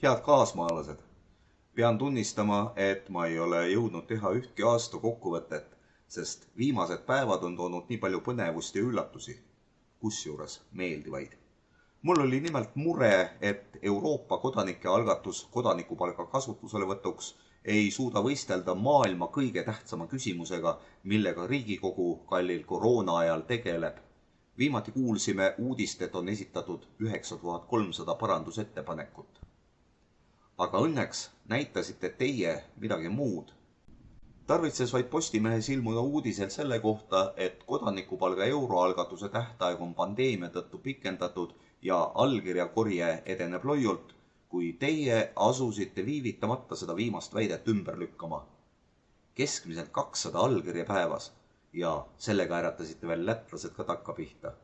Head kaasmaalased, pean tunnistama, et ma ei ole jõudnud teha ühtki aasta kokkuvõtet, sest viimased päevad on toonud nii palju põnevust ja üllatusi, kusjuures meeldivaid. Mul oli nimelt mure, et Euroopa kodanike algatus kodanikupalga kasutuselevõtuks ei suuda võistelda maailma kõige tähtsama küsimusega, millega Riigikogu kallil koroona ajal tegeleb. Viimati kuulsime uudist, et on esitatud 9300 parandusettepanekut. Aga õnneks näitasite teie midagi muud. Tarvitses vaid Postimehes ilmuda uudisel selle kohta, et kodanikupalga euroalgatuse tähtaeg on pandeemia tõttu pikendatud ja allkirjakorje edeneb loiult, kui teie asusite viivitamata seda viimast väidet ümber lükkama. Keskmiselt 200 allkirja päevas ja sellega äratasite veel lätlased ka takkapihta.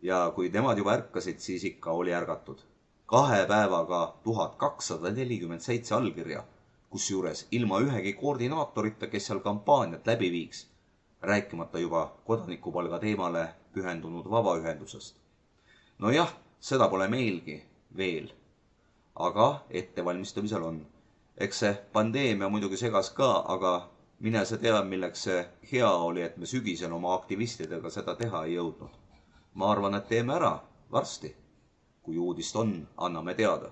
Ja kui nemad juba ärkasid, siis ikka oli ärgatud. 2 päevaga 1247 allkirja, kusjuures ilma ühegi koordinaatorita, kes seal kampaaniat läbi viiks, rääkimata juba kodanikupalga teemale pühendunud vabaühendusest. No jah, seda pole meilgi veel, aga ettevalmistamisel on. Eks see pandeemia muidugi segas ka, aga mine sa tea, milleks see hea oli, et me sügisel oma aktivistidega seda teha ei jõudnud. Ma arvan, et teeme ära varsti. Kui uudist on, anname teada.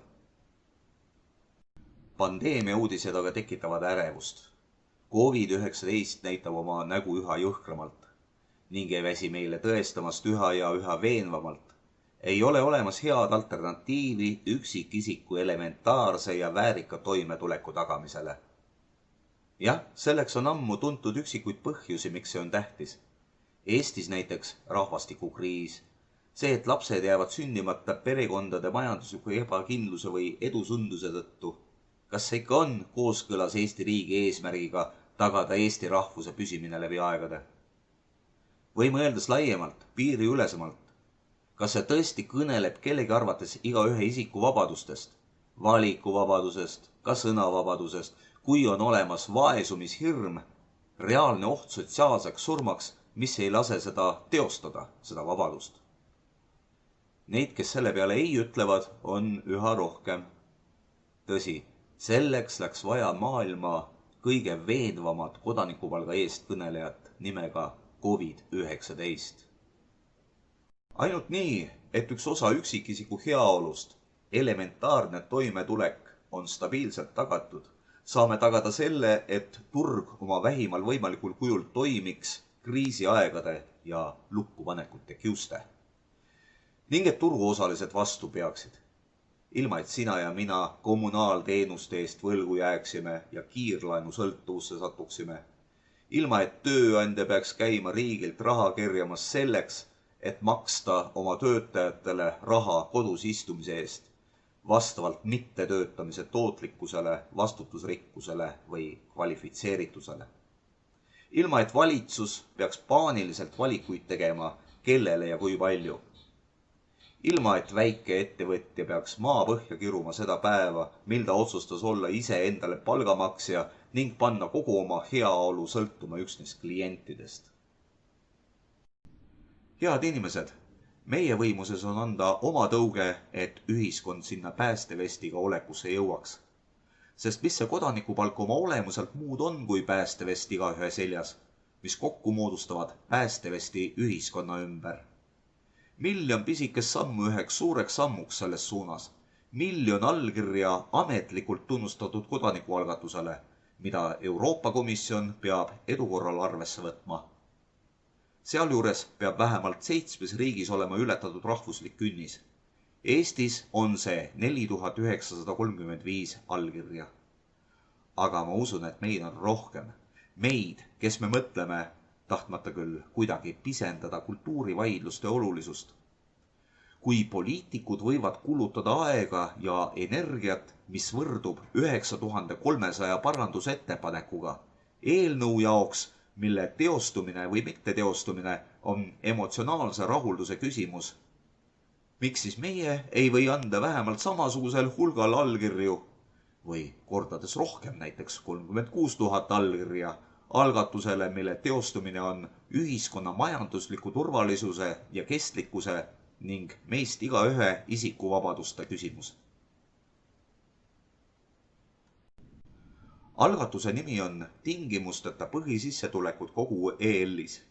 Pandeemia uudised aga tekitavad ärevust. COVID-19 näitab oma nägu üha jõhkramalt ning ei väsi meile tõestamast üha ja üha veenvamalt. Ei ole olemas head alternatiivi üksikisiku elementaarse ja väärika toimetuleku tagamisele. Jah, selleks on ammu tuntud üksikuid põhjusi, miks see on tähtis. Eestis näiteks rahvastikukriis. See, et lapsed jäävad sündimata perekondade majandusliku ebakindluse või edusunduse tõttu. Kas see ikka on kooskõlas Eesti riigi eesmärgiga tagada Eesti rahvuse püsimine läbi aegade? Või mõeldes laiemalt, piiriülesemalt, kas see tõesti kõneleb kellegi arvates igaühe isiku vabadustest, valikuvabadusest, ka sõnavabadusest, kui on olemas vaesumishirm, reaalne oht sotsiaalseks surmaks, mis ei lase seda teostada, seda vabadust? Neid, kes selle peale ei ütlevad, on üha rohkem. Tõsi, selleks läks vaja maailma kõige veenvamat kodanikupalga eest kõnelejat nimega COVID-19. Ainult nii, et üks osa üksikisiku heaolust, elementaarne toimetulek, on stabiilselt tagatud, saame tagada selle, et turg oma vähimal võimalikul kujul toimiks kriisiaegade ja lukkupanekute kiuste. Ning et turuosalised vastu peaksid, ilma et sina ja mina kommunaalteenuste eest võlgu jääksime ja kiirlaenu sõltuvusse satuksime, ilma et tööandja peaks käima riigilt raha kerjamas selleks, et maksta oma töötajatele raha kodus istumise eest, vastavalt mittetöötamise tootlikkusele, vastutusrikkusele või kvalifitseeritusele. Ilma et valitsus peaks paaniliselt valikuid tegema, kellele ja kui palju. Ilma et väike ettevõtja peaks maapõhja kiruma seda päeva, mil ta otsustas olla ise endale palgamaksja ning panna kogu oma heaolu sõltuma üksnes klientidest. Head inimesed, meie võimuses on anda oma tõuge, et ühiskond sinna päästevestiga olekusse jõuaks. Sest mis see kodanikupalk oma olemuselt muud on kui päästevest igaühe seljas, mis kokku moodustavad päästevesti ühiskonna ümber. Miljon pisikest sammu üheks suureks sammuks selles suunas. Miljon allkirja ametlikult tunnustatud kodanikualgatusele, mida Euroopa Komisjon peab edukorral arvesse võtma. Sealjuures peab vähemalt 7 riigis olema ületatud rahvuslik künnis. Eestis on see 4935 allkirja. Aga ma usun, et meid on rohkem. Meid, kes me mõtleme, tahtmata küll kuidagi pisendada kultuurivaidluste olulisust. Kui poliitikud võivad kulutada aega ja energiat, mis võrdub 9300 parandusettepanekuga, eelnõu jaoks, mille teostumine või mitteteostumine on emotsionaalse rahulduse küsimus, miks siis meie ei või anda vähemalt samasugusel hulgal allkirju või kordades rohkem, näiteks 36 000 allkirja, algatusele, mille teostumine on ühiskonna majandusliku turvalisuse ja kestlikkuse ning meist igaühe isikuvabaduste küsimus. Algatuse nimi on tingimusteta põhisissetulekud kogu EL-is.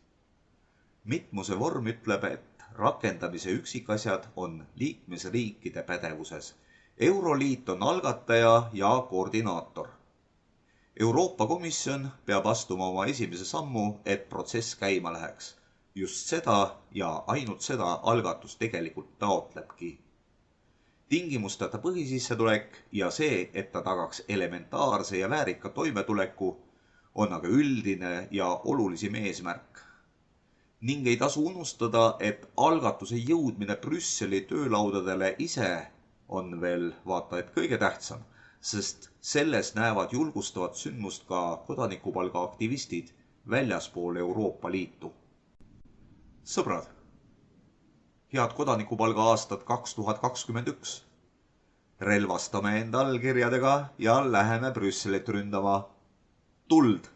Mitmuse vorm ütleb, et rakendamise üksikasjad on liikmesriikide pädevuses. Euroliit on algataja ja koordinaator. Euroopa Komisjon peab astuma oma esimese sammu, et protsess käima läheks. Just seda ja ainult seda algatus tegelikult taotlebki. Tingimusteta põhisissetulek ja see, et ta tagaks elementaarse ja väärika toimetuleku, on aga üldine ja olulisim eesmärk. Ning ei tasu unustada, et algatuse jõudmine Brüsseli töölaudadele ise on veel vaata et kõige tähtsam, sest selles näevad julgustavat sündmust ka kodanikupalga aktivistid väljaspool Euroopa Liitu. Sõbrad, head kodanikupalga aastat 2021. Relvastame enda allkirjadega ja läheme Brüsselit ründama. Tuld!